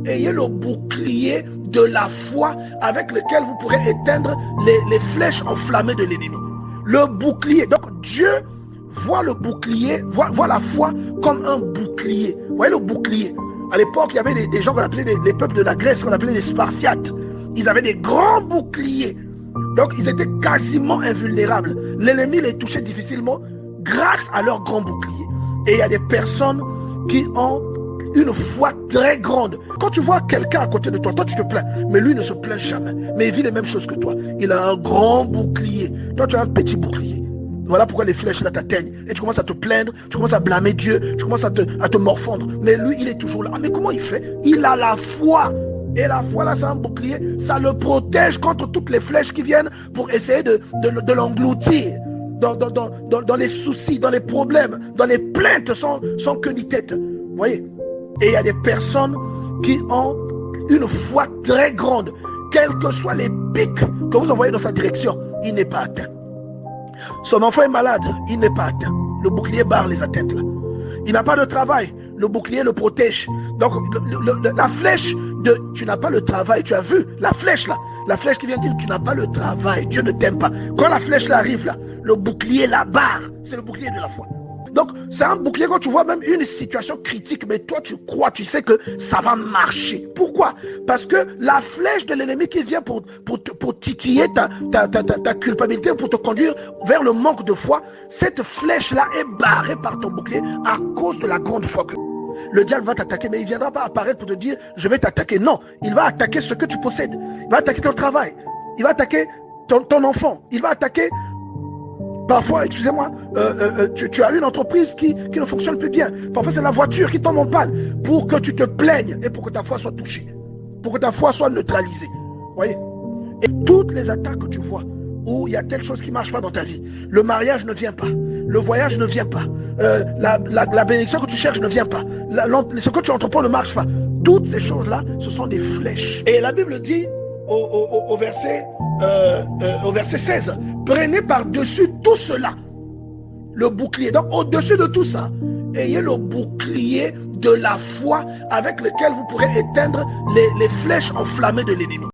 ayez le bouclier de la foi avec lequel vous pourrez éteindre les flèches enflammées de l'ennemi. Le bouclier. Donc Dieu voit le bouclier, voit la foi comme un bouclier. Vous voyez le bouclier. À l'époque, il y avait des gens qu'on appelait les peuples de la Grèce, qu'on appelait les Spartiates. Ils avaient des grands boucliers. Donc, ils étaient quasiment invulnérables. L'ennemi les touchait difficilement grâce à leur grand bouclier. Et il y a des personnes qui ont une foi très grande. Quand tu vois quelqu'un à côté de toi, toi tu te plains, mais lui ne se plaint jamais. Mais il vit les mêmes choses que toi. Il a un grand bouclier. Toi, tu as un petit bouclier. Voilà pourquoi les flèches là t'atteignent. Et tu commences à te plaindre, tu commences à blâmer Dieu, tu commences à te morfondre. Mais lui, il est toujours là. Mais comment il fait? Il a la foi. Et la foi là, c'est un bouclier. Ça le protège contre toutes les flèches qui viennent pour essayer de l'engloutir. Dans les soucis, dans les problèmes, dans les plaintes sans queue ni tête. Vous voyez? Et il y a des personnes qui ont une foi très grande. Quels que soient les pics que vous envoyez dans sa direction, il n'est pas atteint. Son enfant est malade, il n'est pas atteint. Le bouclier barre les atteintes là. Il n'a pas de travail, le bouclier le protège. Donc la flèche de tu n'as pas le travail, tu as vu la flèche là, la flèche qui vient dire tu n'as pas le travail, Dieu ne t'aime pas. Quand la flèche là arrive là, le bouclier la barre, c'est le bouclier de la foi. Donc c'est un bouclier quand tu vois même une situation critique, mais toi tu crois, tu sais que ça va marcher. Pourquoi? Parce que la flèche de l'ennemi qui vient pour titiller ta culpabilité, pour te conduire vers le manque de foi, cette flèche là est barrée par ton bouclier à cause de la grande foi que le diable va t'attaquer, mais il ne viendra pas apparaître pour te dire je vais t'attaquer. Non, il va attaquer ce que tu possèdes. Il va attaquer ton travail, il va attaquer ton enfant, il va attaquer. Parfois, excusez-moi, tu as une entreprise qui ne fonctionne plus bien. Parfois, c'est la voiture qui tombe en panne pour que tu te plaignes et pour que ta foi soit touchée, pour que ta foi soit neutralisée. Vous voyez? Et toutes les attaques que tu vois, où il y a telle chose qui ne marche pas dans ta vie, le mariage ne vient pas, le voyage ne vient pas, la bénédiction que tu cherches ne vient pas, ce que tu entreprends ne marche pas. Toutes ces choses-là, ce sont des flèches. Et la Bible dit au verset 16, prenez par-dessus tout cela le bouclier. Donc au-dessus de tout ça, ayez le bouclier de la foi avec lequel vous pourrez éteindre les flèches enflammées de l'ennemi.